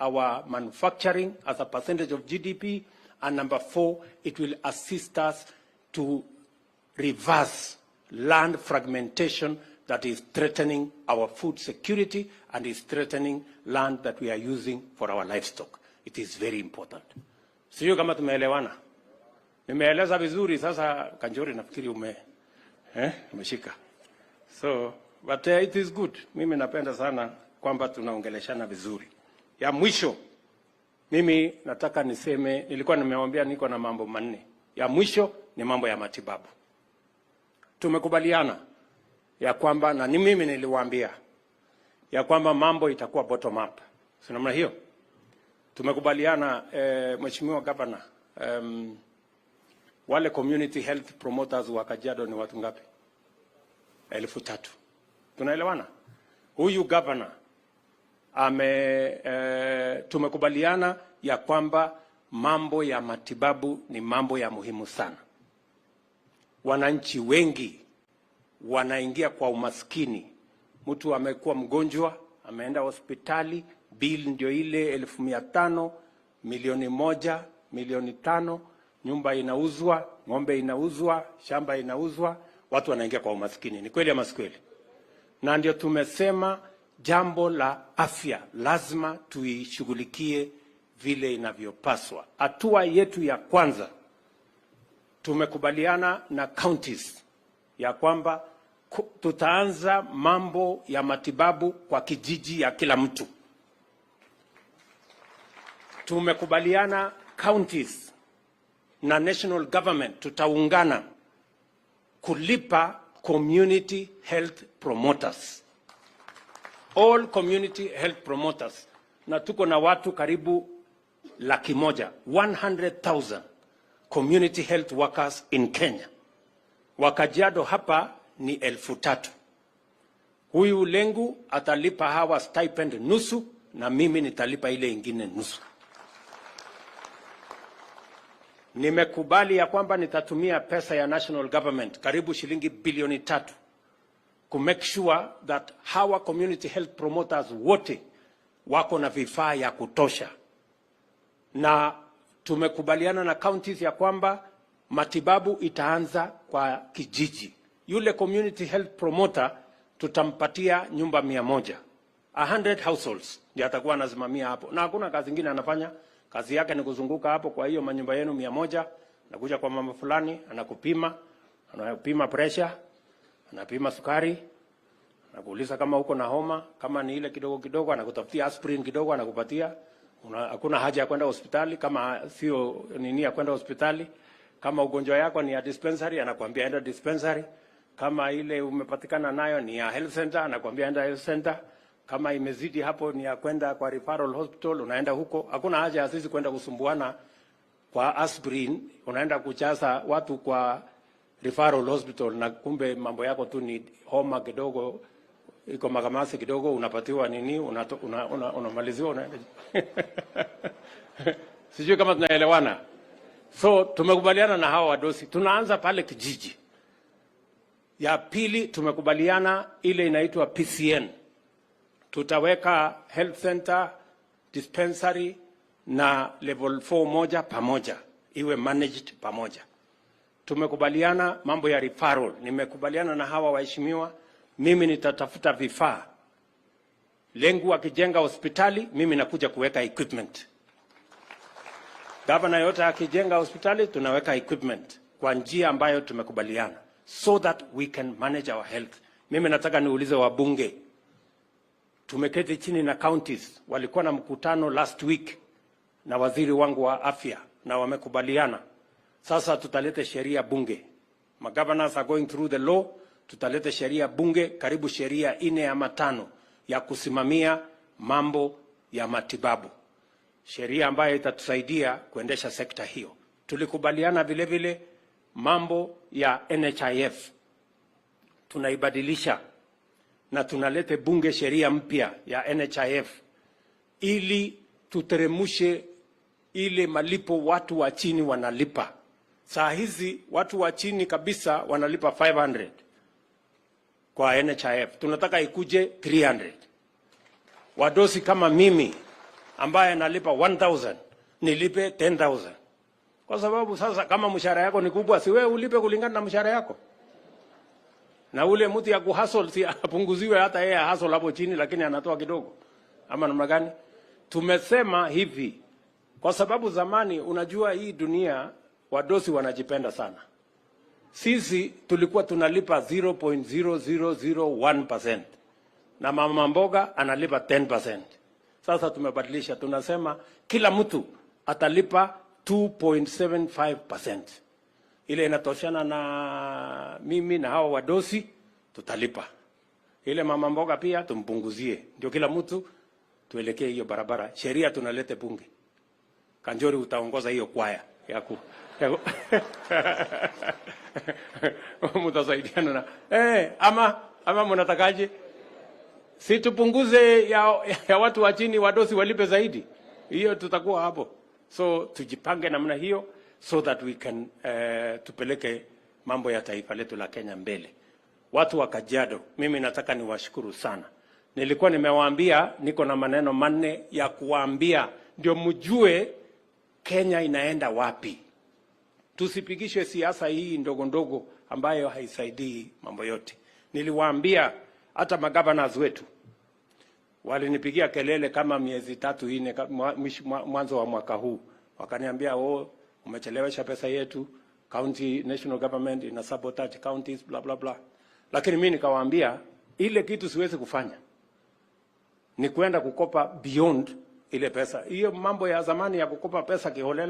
our manufacturing as a percentage of GDP. And number 4, it will assist us to reverse land fragmentation that is threatening our food security and is threatening land that we are using for our livestock. It is very important. Sio kama tumeelewana. Nimeeleza vizuri sasa Kanjori nafikiri umeshika. So, but it is good. Mimi napenda sana kwamba tunaongeleshana vizuri. Ya mwisho, mimi nataka niseme, nilikuwa nimewaambia niko na mambo manne. Ya mwisho ni mambo ya matibabu. Tumekubaliana ya kwamba, na ni mimi niliwaambia, ya kwamba mambo itakuwa bottom up. Si namna hiyo? Tumekubaliana, Mheshimiwa Governor, wale community health promoters wa Kajiado ni watu ngapi? 3,000. Tunaelewana? Huyu governor tumekubaliana ya kwamba mambo ya matibabu ni mambo ya muhimu sana. Wananchi wengi wanaingia kwa umaskini. Mtu amekuwa mgonjwa, ameenda hospitali, bill ndio ile 1,500, milioni 1, milioni 5, nyumba inauzwa, ng'ombe inauzwa, shamba inauzwa, watu wanaingia kwa umaskini. Ni kweli ama si kweli? Na ndio tumesema jambo la afya lazima tuishughulikie vile inavyopaswa. Hatua yetu ya kwanza, tumekubaliana na counties ya kwamba tutaanza mambo ya matibabu kwa kijiji ya kila mtu. Tumekubaliana counties na national government tutaungana kulipa community health promoters. All community health promoters. Na tuko na watu karibu 100,000, 100,000 community health workers in Kenya. Wakajiado hapa ni 3,000. Huyu Lengu atalipa hawa stipend nusu na mimi nitalipa ile ingine nusu. Nimekubali ya kwamba nitatumia pesa ya national government karibu shilingi bilioni 3 to make sure that hawa community health promoters wote wako na vifaa ya kutosha. Na tumekubaliana na counties ya kwamba matibabu itaanza kwa kijiji. Yule community health promoter tutampatia nyumba 100. 100 households ndio atakuwa anasimamia hapo. Na hakuna kazi nyingine anafanya. Kazi yake ni kuzunguka hapo kwa hiyo manyumba yenu 100, anakuja kwa mama fulani, anakupima pressure, anapima sukari, anakuuliza kama uko na homa, kama ni ile kidogo kidogo anakutafutia aspirin kidogo anakupatia. Hakuna haja ya kwenda hospitali kama sio nini ya kwenda hospitali. Kama ugonjwa yako ni ya dispensary anakuambia enda dispensary. Kama ile umepatikana nayo ni ya health center anakuambia enda health center. Kama imezidi hapo ni ya kwenda kwa referral hospital unaenda huko. Hakuna haja ya sisi kwenda kusumbuana kwa aspirin, unaenda kuchaza watu kwa referral hospital na kumbe mambo yako tu ni homa kidogo, iko makamasi kidogo, unapatiwa nini, unamaliziwa unaenda. Sijui kama tunaelewana. So tumekubaliana na hawa wadosi, tunaanza pale kijiji. Ya pili tumekubaliana ile inaitwa PCN. Tutaweka health center, dispensary na level 4 moja pamoja, iwe managed pamoja. Tumekubaliana mambo ya referral. Nimekubaliana na hawa waheshimiwa, mimi nitatafuta vifaa. Lengu akijenga hospitali, mimi nakuja kuweka equipment. Gavana yote akijenga hospitali, tunaweka equipment kwa njia ambayo tumekubaliana, so that we can manage our health. Mimi nataka niulize wabunge, tumeketi chini na counties, walikuwa na mkutano last week na waziri wangu wa afya na wamekubaliana. Sasa tutalete sheria bunge. Governors are going through the law, tutalete sheria bunge, karibu sheria 4 ama 5 ya kusimamia mambo ya matibabu. Sheria ambayo itatusaidia kuendesha sekta hiyo. Tulikubaliana vile vile mambo ya NHIF. Tunaibadilisha na tunalete bunge sheria mpya ya NHIF ili tuteremushe ile malipo watu wa chini wanalipa. Saa hizi watu wa chini kabisa wanalipa 500 kwa NHIF. Tunataka ikuje 300. Wadosi kama mimi ambaye nalipa 1,000 nilipe 10,000? Kwa sababu sasa kama mshahara yako ni kubwa, si wewe ulipe kulingana na mshahara yako, na ule mtu ya kuhustle si apunguziwe hata yeye hustle hapo chini, lakini anatoa kidogo, ama namna gani? Tumesema hivi kwa sababu zamani, unajua hii dunia wadosi wanajipenda sana. Sisi tulikuwa tunalipa 0.0001% na mama mboga analipa 10%. Sasa tumebadilisha, tunasema kila mtu atalipa 2.75%. Ile inatoshana na mimi na hao wadosi tutalipa. Ile mama mboga pia tumpunguzie. Ndio kila mtu tuelekee hiyo barabara. Sheria tunalete bunge. Kanjori utaongoza hiyo kwaya yaku. Mtasaidiana na ama mnatakaje? Si tupunguze ya watu wa chini, wadosi walipe zaidi. Hiyo tutakuwa hapo. So tujipange namna hiyo so that we can tupeleke mambo ya taifa letu la Kenya mbele. Watu wa Kajiado, mimi nataka niwashukuru sana. Nilikuwa nimewaambia niko na maneno manne ya kuwaambia ndio mjue Kenya inaenda wapi. Tusipigishe siasa hii ndogo ndogo ambayo haisaidii mambo yote. Niliwaambia hata magavana wetu walinipigia kelele kama miezi 3-4 mwanzo wa mwaka huu. Wakaniambia umechelewesha pesa yetu, county national government ina sabotage counties bla bla bla. Lakini mimi nikawaambia ile kitu siwezi kufanya ni kwenda kukopa beyond ile pesa. Hiyo mambo ya zamani ya kukopa pesa kiholela